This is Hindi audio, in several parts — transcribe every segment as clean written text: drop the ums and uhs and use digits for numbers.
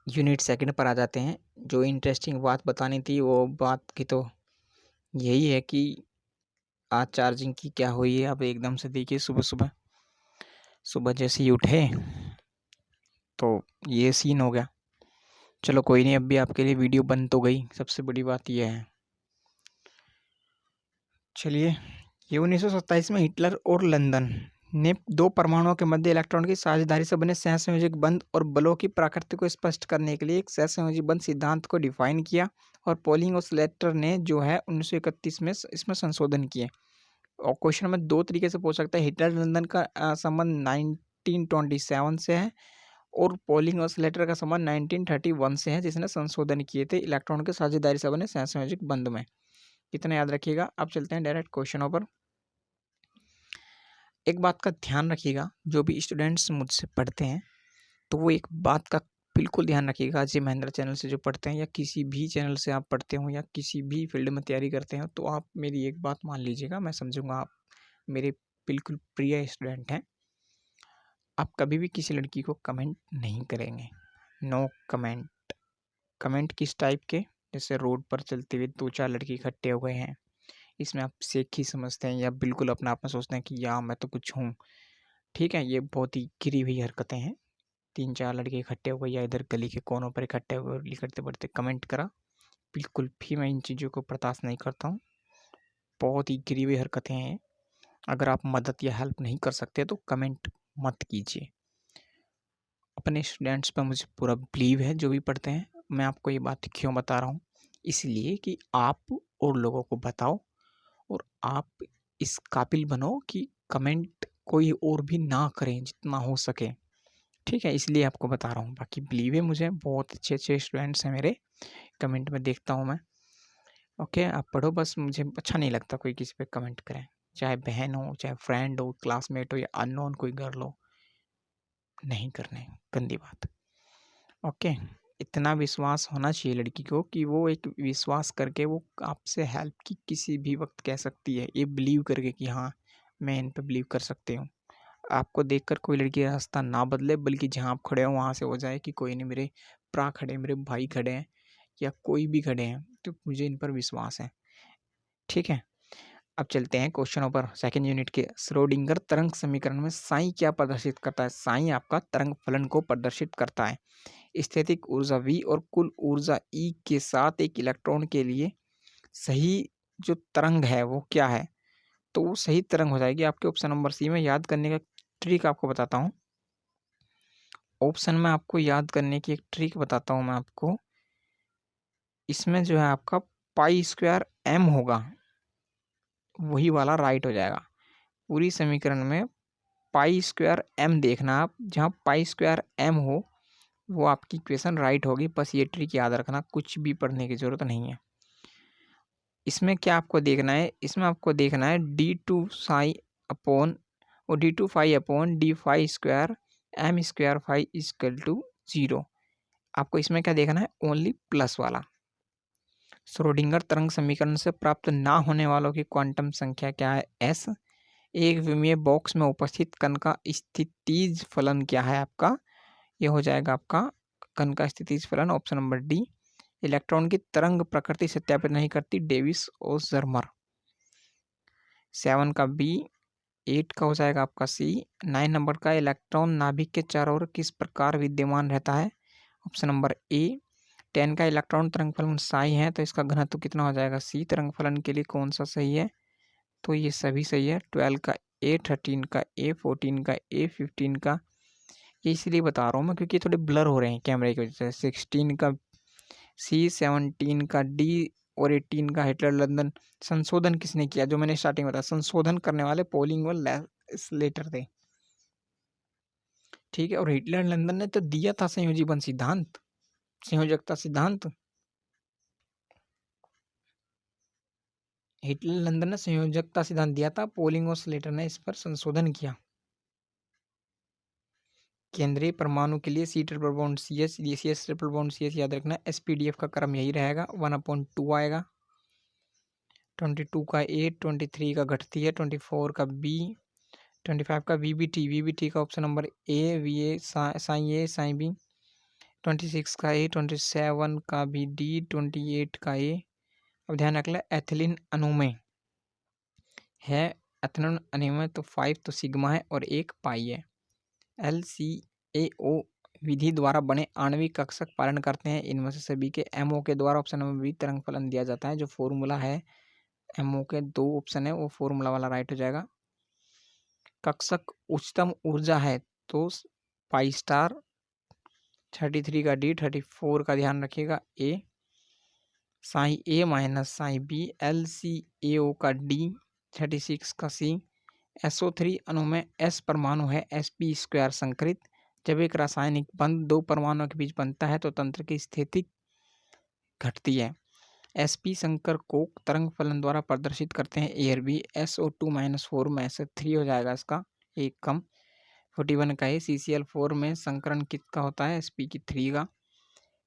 यूनिट सेकंड पर आ जाते हैं। जो इंटरेस्टिंग बात बतानी थी वो बात की तो यही है कि आज चार्जिंग की क्या हुई है। अब एकदम से देखिए सुबह जैसे ही उठे तो ये सीन हो गया। चलो कोई नहीं, अब भी आपके लिए वीडियो बन तो गई, सबसे बड़ी बात यह है। चलिए, ये 1927 में हिटलर और लंदन ने दो परमाणुओं के मध्य इलेक्ट्रॉन की साझेदारी से बने सहसंयोजक बंध और बलों की प्रकृति को स्पष्ट करने के लिए एक सहसंयोजी बंध सिद्धांत को डिफाइन किया। और पोलिंग और स्लेटर ने जो है 1931 में इसमें संशोधन किए। और क्वेश्चन में दो तरीके से पूछ सकता है। हिटलर लंदन का संबंध 1927 से है और पोलिंग और स्लेटर का संबंध 1931 से है, जिसने संशोधन किए थे इलेक्ट्रॉन के साझेदारी से बने सहसंयोजक बंध में। कितना याद रखिएगा। अब चलते हैं डायरेक्ट क्वेश्चनों पर। एक बात का ध्यान रखिएगा, जो भी स्टूडेंट्स मुझसे पढ़ते हैं तो वो एक बात का बिल्कुल ध्यान रखिएगा। अजय महेंद्र चैनल से जो पढ़ते हैं या किसी भी चैनल से आप पढ़ते हो या किसी भी फील्ड में तैयारी करते हो, तो आप मेरी एक बात मान लीजिएगा। मैं समझूंगा आप मेरे बिल्कुल प्रिय स्टूडेंट हैं। आप कभी भी किसी लड़की को कमेंट नहीं करेंगे। No comment. कमेंट किस टाइप के? जैसे रोड पर चलते हुए दो चार लड़के इकट्ठे हो गए हैं, इसमें आप सेखी समझते हैं या बिल्कुल अपना आप में सोचते हैं कि या मैं तो कुछ हूँ। ठीक है, ये बहुत ही गिरी हुई हरकतें हैं। तीन चार लड़के इकट्ठे हो गए या इधर गली के कोनों पर इकट्ठे हो गए, करते बढ़ते कमेंट करा, बिल्कुल भी मैं इन चीज़ों को बर्दाश्त नहीं करता हूँ। बहुत ही गिरी हुई हरकतें हैं। अगर आप मदद या हेल्प नहीं कर सकते तो कमेंट मत कीजिए। अपने स्टूडेंट्स पर मुझे पूरा बिलीव है, जो भी पढ़ते हैं। मैं आपको ये बात क्यों बता रहा हूँ? इसलिए कि आप और लोगों को बताओ और आप इस काबिल बनो कि कमेंट कोई और भी ना करें जितना हो सके। ठीक है, इसलिए आपको बता रहा हूँ। बाकी बिलीव है मुझे, बहुत अच्छे अच्छे स्टूडेंट्स हैं मेरे, कमेंट में देखता हूँ मैं। ओके, आप पढ़ो बस। मुझे अच्छा नहीं लगता कोई किसी पे कमेंट करे, चाहे बहन हो, चाहे फ्रेंड हो, क्लासमेट हो या अननोन कोई गर्ल हो। नहीं करने, गंदी बात। ओके, इतना विश्वास होना चाहिए लड़की को कि वो एक विश्वास करके वो आपसे हेल्प की किसी भी वक्त कह सकती है, ये बिलीव करके कि हाँ मैं इन पे बिलीव कर सकती हूँ। आपको देखकर कोई लड़की रास्ता ना बदले, बल्कि जहाँ आप खड़े हो वहाँ से हो जाए कि कोई नहीं, मेरे भरा खड़े, मेरे भाई खड़े हैं या कोई भी खड़े हैं तो मुझे इन पर विश्वास है। ठीक है, अब चलते हैं क्वेश्चनों पर। सेकंड यूनिट के श्रोडिंगर तरंग समीकरण में साई क्या प्रदर्शित करता है? साई आपका तरंग फलन को प्रदर्शित करता है। स्थैतिक ऊर्जा V और कुल ऊर्जा E के साथ एक इलेक्ट्रॉन के लिए सही जो तरंग है वो क्या है? तो वो सही तरंग हो जाएगी आपके ऑप्शन नंबर सी में। याद करने का ट्रिक आपको बताता हूँ। ऑप्शन में आपको याद करने की एक ट्रिक बताता हूँ मैं आपको। इसमें जो है आपका पाई स्क्वायर एम होगा, वही वाला राइट हो जाएगा। पूरी समीकरण में पाई स्क्वायर एम देखना आप, जहाँ पाई स्क्वायर एम हो वो आपकी इक्वेशन राइट होगी। बस ये ट्रिक याद रखना, कुछ भी पढ़ने की जरूरत नहीं है। इसमें क्या आपको देखना है? इसमें आपको देखना है D2 साई अपॉन और D2 phi upon D phi square M square phi equal to 0। आपको इसमें क्या देखना है? ओनली प्लस वाला। श्रोडिंगर तरंग समीकरण से प्राप्त ना होने वालों की क्वांटम संख्या क्या है? एस। एक विमीय बॉक्स में उपस्थित कण का स्थितिज फलन क्या है आपका? ये हो जाएगा आपका कण का स्थितिज फलन, ऑप्शन नंबर डी। इलेक्ट्रॉन की तरंग प्रकृति सत्यापित नहीं करती, डेविस और जर्मर। 7 का बी। 8 का हो जाएगा आपका सी। 9 नंबर का इलेक्ट्रॉन नाभिक के चारों ओर किस प्रकार विद्यमान रहता है? ऑप्शन नंबर ए। 10 का इलेक्ट्रॉन तरंग फलन साई है, तो इसका घनत्व कितना हो जाएगा? सी। तरंग फलन के लिए कौन सा सही है? तो ये सभी सही है। 12 का ए, 13 का ए, 14 का ए, 15 का। ये इसलिए बता रहा हूँ मैं क्योंकि थोड़े ब्लर हो रहे हैं कैमरे की वजह से। 16 का सी, 17 का डी और 18 का हिटलर लंदन। संशोधन किसने किया? जो मैंने स्टार्टिंग बताया, संशोधन करने वाले पोलिंग और स्लेटर थे। ठीक है, और हिटलर लंदन ने तो दिया था संयोजी बंध सिद्धांत, संयोजकता सिद्धांत। हिटलर लंदन ने संयोजकता सिद्धांत दिया था, पोलिंग और स्लेटर ने इस पर संशोधन किया। केंद्रीय परमाणु के लिए C triple bond C S, C S triple bond C S याद रखना। SPDF का क्रम यही रहेगा, 1/2 आएगा। 22 का ए, 23 का घटती है, 24 का बी, 25 का VBT। VBT का option number A, V A psi A psi B. 26 का ए, 27 का भी डी, 28 का ए। अब ध्यान रख ले, एथिलीन अणु में है, एथेनॉल अणु में तो 5 तो सिग्मा है और 1 पाई है। LCAO विधि द्वारा बने आणविक कक्षक पालन करते हैं इनमें से सभी के। MO के द्वारा ऑप्शन नंबर बी तरंग फलन दिया जाता है। जो फॉर्मूला है MO के 2 ऑप्शन है वो फॉर्मूला वाला राइट हो जाएगा। कक्षक उच्चतम ऊर्जा है तो पाई स्टार, 33 का डी, 34 का ध्यान रखिएगा ए, साई ए माइनस साई बी, LCAO का डी, 36 का सी। SO3 अणु में S परमाणु है, sp² संकरित। जब एक रासायनिक बंध दो परमाणुओं के बीच बनता है तो तंत्र की स्थिति घटती है। sp संकर को तरंग फलन द्वारा प्रदर्शित करते हैं ए और बी। SO2 - 4 में से 3 हो जाएगा इसका, एक कम। 41 का है। CCl4 में संकरण किसका होता है? sp की 3 का।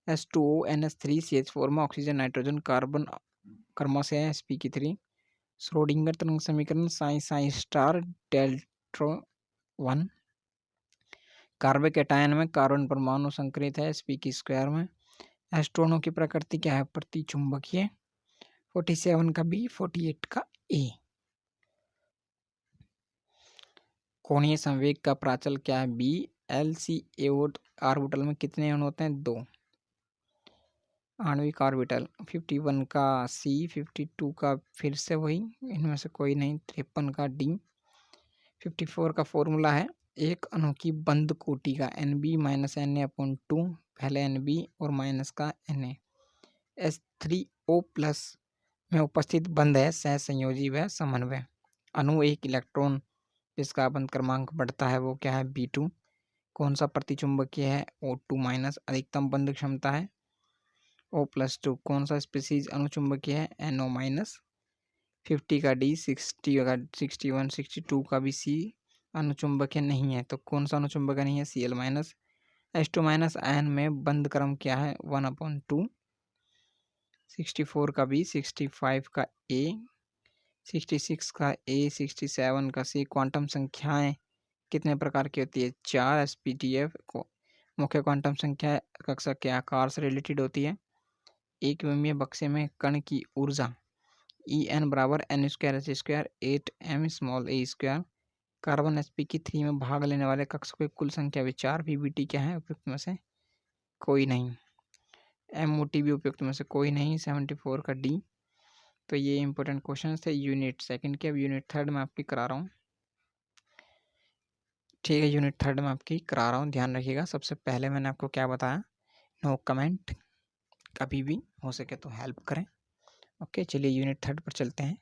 H2O NH3 CH4 में ऑक्सीजन नाइट्रोजन कार्बन क्रमश से है sp की 3। श्रोडिंगर तरंग समीकरण साई स्टार डेल्टा 1। कार्बोकैटायन में कार्बन परमाणु संकरित है sp की स्क्वायर में। एस्ट्रोनों की प्रकृति क्या है? प्रतिचुंबकीय। 47 का बी, 48 का ए। कोणीय संवेग का प्राचल क्या है? बी। LCAO ऑर्बिटल में कितने अणु होते हैं? 2 आणविक ऑर्बिटल। 51 का सी, 52 का फिर से वही, इनमें से कोई नहीं। 53 का डी। 54 का फॉर्मूला है एक अणु की बंध कोटि का NB - Na/2, पहले NB और माइनस का Na। H3O+ में उपस्थित बंध है सहसंयोजी व समन्वय। अणु एक इलेक्ट्रॉन जिसका बंध क्रमांक बढ़ता है वो क्या है? B2। कौन सा प्रतिचुंबकीय है? O2-। अधिकतम बंध क्षमता है O+2। कौन सा स्पीसीज अणुचुंबकीय है? NO-। 50 का डी, 60 का 61, 62 का भी सी अणुचुंबकीय नहीं है। तो कौन सा अणुचुंबकीय नहीं है? Cl-। H2- आयन में बंध क्रम क्या है? 1/2। 64 का बी, 65 का ए, 66 का ए, 67 का सी। क्वांटम संख्याएं कितने प्रकार की होती है? 4। SPTF को मुख्य क्वांटम संख्या कक्षक के आकार से रिलेटेड होती है। एक विमीय बक्से में कण की ऊर्जा En = n²h², 8m⁻a²। Carbon sp की 3 में भाग लेने वाले कक्षकों की कुल संख्या विचार। VBT क्या है? उपयुक्त में से कोई नहीं। MOT भी उपयुक्त में से कोई नहीं। 74 का डी। तो ये इंपॉर्टेंट क्वेश्चन थे यूनिट सेकंड के। अब यूनिट थर्ड में आपकी करा रहा हूँ, ठीक है। यूनिट थर्ड में आपकी करा रहा हूँ, ध्यान रखिएगा। सबसे पहले मैंने आपको क्या बताया? नो कमेंट, कभी भी हो सके तो हेल्प करें। ओके, चलिए यूनिट थर्ड पर चलते हैं।